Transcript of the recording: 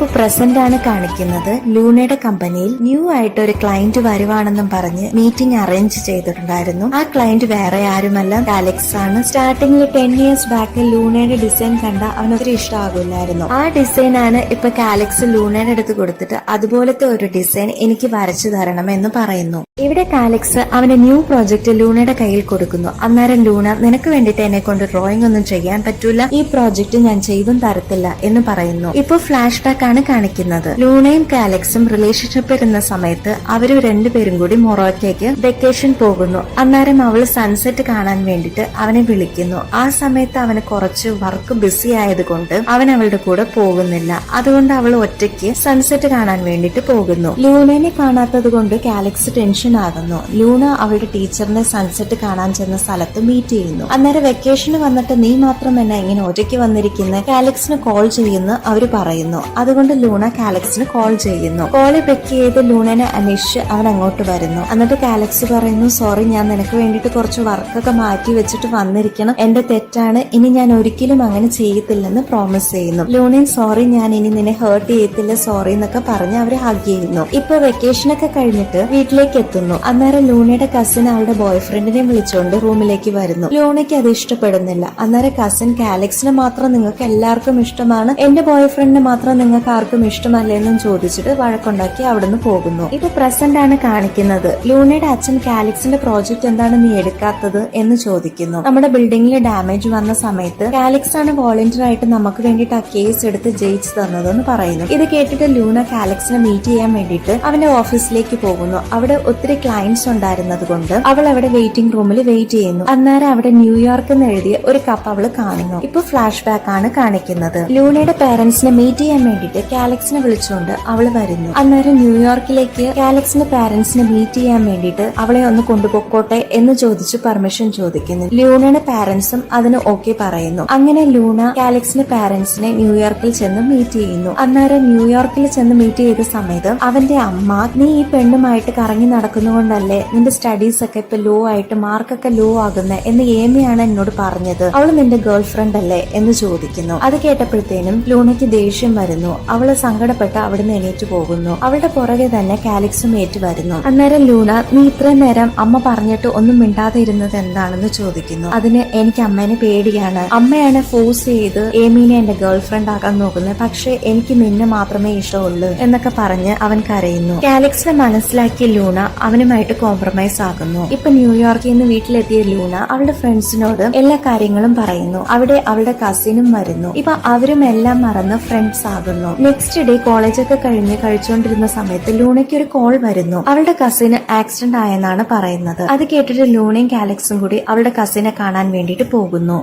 ഇപ്പൊ പ്രസന്റ് ആണ് കാണിക്കുന്നത്. ലൂണയുടെ കമ്പനിയിൽ ന്യൂ ആയിട്ട് ഒരു ക്ലയന്റ് വരുവാണെന്നും പറഞ്ഞ് മീറ്റിംഗ് അറേഞ്ച് ചെയ്തിട്ടുണ്ടായിരുന്നു. ആ ക്ലയന്റ് വേറെ ആരുമല്ല, കാലക്സ് ആണ്. സ്റ്റാർട്ടിംഗിൽ 10 years ബാക്ക് ലൂണയുടെ ഡിസൈൻ കണ്ട അവനൊത്തിരി ഇഷ്ടമാകില്ലായിരുന്നു. ആ ഡിസൈൻ ആണ് ഇപ്പൊ കാലക്സ് ലൂണയുടെ അടുത്ത് കൊടുത്തിട്ട് അതുപോലത്തെ ഒരു ഡിസൈൻ എനിക്ക് വരച്ചു തരണം എന്ന് പറയുന്നു. ഇവിടെ കാലക്സ് അവന്റെ ന്യൂ പ്രോജക്റ്റ് ലൂണയുടെ കയ്യിൽ കൊടുക്കുന്നു. അന്നേരം ലൂണ, നിനക്ക് വേണ്ടിട്ട് എന്നെ കൊണ്ട് ഡ്രോയിങ് ഒന്നും ചെയ്യാൻ പറ്റൂല, ഈ പ്രോജക്റ്റ് ഞാൻ ചെയ്തും തരത്തില്ല എന്ന് പറയുന്നു. ഇപ്പൊ ഫ്ലാഷ് ബാക്ക് ആണ് കാണിക്കുന്നത്. ലൂണയും കാലക്സും റിലേഷൻഷിപ്പ് ഇരുന്ന സമയത്ത് അവര് രണ്ടുപേരും കൂടി മൊറോക്കോയ്ക്ക് വെക്കേഷൻ പോകുന്നു. അന്നേരം അവള് സൺസെറ്റ് കാണാൻ വേണ്ടിട്ട് അവനെ വിളിക്കുന്നു. ആ സമയത്ത് അവന് കുറച്ച് വർക്ക് ബിസി ആയതുകൊണ്ട് അവൻ അവളുടെ കൂടെ പോകുന്നില്ല. അതുകൊണ്ട് അവൾ ഒറ്റയ്ക്ക് സൺസെറ്റ് കാണാൻ വേണ്ടിട്ട് പോകുന്നു. ലൂണയെ കാണാത്തത് കൊണ്ട് കാലക്സ് ടെൻഷൻ ആകുന്നു. ലൂണ അവളുടെ ടീച്ചറിനെ സൺസെറ്റ് കാണാൻ ചെന്ന സ്ഥലത്ത് മീറ്റ് ചെയ്യുന്നു. അന്നേരം വെക്കേഷന് വന്നിട്ട് നീ മാത്രം എന്നെ ഇങ്ങനെ ഒറ്റയ്ക്ക് വന്നിരിക്കുന്ന കാലക്സിന് കോൾ ചെയ്യുന്നു അവര് പറയുന്നു. അതുകൊണ്ട് ലൂണ കാലക്സിന് കോൾ ചെയ്യുന്നു. കോള് പിക്ക് ചെയ്ത് ലൂണനെ അന്വേഷിച്ച് അവൻ അങ്ങോട്ട് വരുന്നു. എന്നിട്ട് കാലക്സ് പറയുന്നു, സോറി, ഞാൻ നിനക്ക് വേണ്ടിട്ട് കുറച്ച് വർക്കൊക്കെ മാറ്റി വെച്ചിട്ട് വന്നിരിക്കണം, എന്റെ തെറ്റാണ്, ഇനി ഞാൻ ഒരിക്കലും അങ്ങനെ ചെയ്യത്തില്ലെന്ന് പ്രോമിസ് ചെയ്യുന്നു. ലൂണയും സോറി, ഞാൻ ഇനി നിന്നെ ഹേർട്ട് ചെയ്യത്തില്ല, സോറി എന്നൊക്കെ പറഞ്ഞ് അവര് ഹഗ് ചെയ്യുന്നു. ഇപ്പൊ വെക്കേഷനൊക്കെ കഴിഞ്ഞിട്ട് വീട്ടിലേക്ക് എത്തുന്നു. അന്നേരം ലൂണയുടെ കസിൻ അവളുടെ ബോയ് ഫ്രണ്ടിനെ വിളിച്ചുകൊണ്ട് റൂമിലേക്ക് വരുന്നു. ലൂണയ്ക്ക് അത് ഇഷ്ടപ്പെടുന്നില്ല. അന്നേരം കസിൻ കാലക്സിനെ മാത്രം നിങ്ങൾക്ക് എല്ലാവർക്കും ഇഷ്ടമാണ്, എന്റെ ബോയ് ഫ്രണ്ടിനെ മാത്രം നിങ്ങൾക്ക് ആർക്കും ഇഷ്ടമല്ലെന്നും ചോദിച്ചിട്ട് വഴക്കുണ്ടാക്കി അവിടുന്ന് പോകുന്നു. ഇപ്പൊ പ്രസന്റ് ആണ് കാണിക്കുന്നത്. ലൂണയുടെ അച്ഛൻ കാലക്സിന്റെ പ്രോജക്റ്റ് എന്താണ് നീ എടുക്കാത്തത് എന്ന് ചോദിക്കുന്നു. നമ്മുടെ ബിൽഡിംഗിൽ ഡാമേജ് വന്ന സമയത്ത് കാലക്സ് ആണ് വോളണ്ടിയർ ആയിട്ട് നമുക്ക് വേണ്ടിട്ട് ആ കേസ് എടുത്ത് ജയിച്ചു തന്നതെന്ന് പറയുന്നു. ഇത് കേട്ടിട്ട് ലൂണ കാലക്സിനെ മീറ്റ് ചെയ്യാൻ വേണ്ടിട്ട് അവന്റെ ഓഫീസിലേക്ക് പോകുന്നു. അവിടെ ഒത്തിരി ക്ലയന്റ്സ് ഉണ്ടായിരുന്നത് കൊണ്ട് അവൾ അവിടെ വെയിറ്റിംഗ് റൂമിൽ വെയിറ്റ് ചെയ്യുന്നു. അന്നേരം അവിടെ ന്യൂയോർക്ക് എന്ന് എഴുതിയ ഒരു കപ്പ് അവള് കാണുന്നു. ഇപ്പൊ ഫ്ലാഷ് ബാക്ക് ആണ് കാണിക്കുന്നത്. ലൂണയുടെ പേരന്റ്സിനെ മീറ്റ് ചെയ്യാൻ വേണ്ടിട്ട് കാലക്സിനെ വിളിച്ചുകൊണ്ട് അവള് വരുന്നു. അന്നേരം ന്യൂയോർക്കിലേക്ക് കാലക്സിന്റെ പാരന്റ്സിനെ മീറ്റ് ചെയ്യാൻ വേണ്ടിട്ട് അവളെ ഒന്ന് കൊണ്ടുപോക്കോട്ടെ എന്ന് ചോദിച്ച് പെർമിഷൻ ചോദിക്കുന്നു. ലൂണയുടെ പാരന്റ്സും അതിന് ഓക്കെ പറയുന്നു. അങ്ങനെ ലൂണ കാലക്സിന്റെ പാരന്റ്സിനെ ന്യൂയോർക്കിൽ ചെന്ന് മീറ്റ് ചെയ്യുന്നു. അന്നേരം ന്യൂയോർക്കിൽ ചെന്ന് മീറ്റ് ചെയ്ത സമയത്ത് അവന്റെ അമ്മ, നീ ഈ പെണ്ണുമായിട്ട് കറങ്ങി നടക്കുന്നതുകൊണ്ടല്ലേ നിന്റെ സ്റ്റഡീസ് ഒക്കെ ഇപ്പൊ ലോ ആയിട്ട് മാർക്കൊക്കെ ലോ ആകുന്നത് എന്ന് ഏമിയാണ് എന്നോട് പറഞ്ഞത്, അവള് നിന്റെ ഗേൾ ഫ്രണ്ട് അല്ലേ എന്ന് ചോദിക്കുന്നു. അത് കേട്ടപ്പോഴത്തേനും ലൂണയ്ക്ക് ദേഷ്യം വരുന്നു. അവള് സങ്കടപ്പെട്ട് അവിടുന്ന് എണീറ്റ് പോകുന്നു. അവളുടെ പുറകെ തന്നെ കാലക്സും ഏറ്റു വരുന്നു. അന്നേരം ലൂണ, നീ ഇത്രയും നേരം അമ്മ പറഞ്ഞിട്ട് ഒന്നും മിണ്ടാതെ ഇരുന്നത് എന്താണെന്ന് ചോദിക്കുന്നു. അതിന് എനിക്ക് അമ്മേനെ പേടിയാണ്, അമ്മയാണ് ഫോഴ്സ് ചെയ്ത് ഏമീനെ എന്റെ ഗേൾ ഫ്രണ്ട് ആക്കാൻ നോക്കുന്നത്, പക്ഷെ എനിക്ക് നിന്നെ മാത്രമേ ഇഷ്ടമുള്ളൂ എന്നൊക്കെ പറഞ്ഞ് അവൻ കരയുന്നു. കാലക്സിനെ മനസ്സിലാക്കിയ ലൂണ അവനുമായിട്ട് കോംപ്രമൈസ് ആകുന്നു. ഇപ്പൊ ന്യൂയോർക്കിൽ നിന്ന് വീട്ടിലെത്തിയ ലൂണ അവളുടെ ഫ്രണ്ട്സിനോട് എല്ലാ കാര്യങ്ങളും പറയുന്നു. അവിടെ അവളുടെ കസിനും വരുന്നു. ഇപ്പൊ അവരും എല്ലാം മറന്ന് ഫ്രണ്ട്സ് ആകുന്നു. നെക്സ്റ്റ് ഡേ കോളേജൊക്കെ കഴിഞ്ഞ് കഴിച്ചുകൊണ്ടിരുന്ന സമയത്ത് ലൂണയ്ക്ക് ഒരു കോൾ വരുന്നു. അവളുടെ കസിന് ആക്സിഡന്റ് ആയെന്നാണ് പറയുന്നത്. അത് കേട്ടിട്ട് ലൂണയും കാലക്സും കൂടി അവളുടെ കസിനെ കാണാൻ വേണ്ടിട്ട് പോകുന്നു.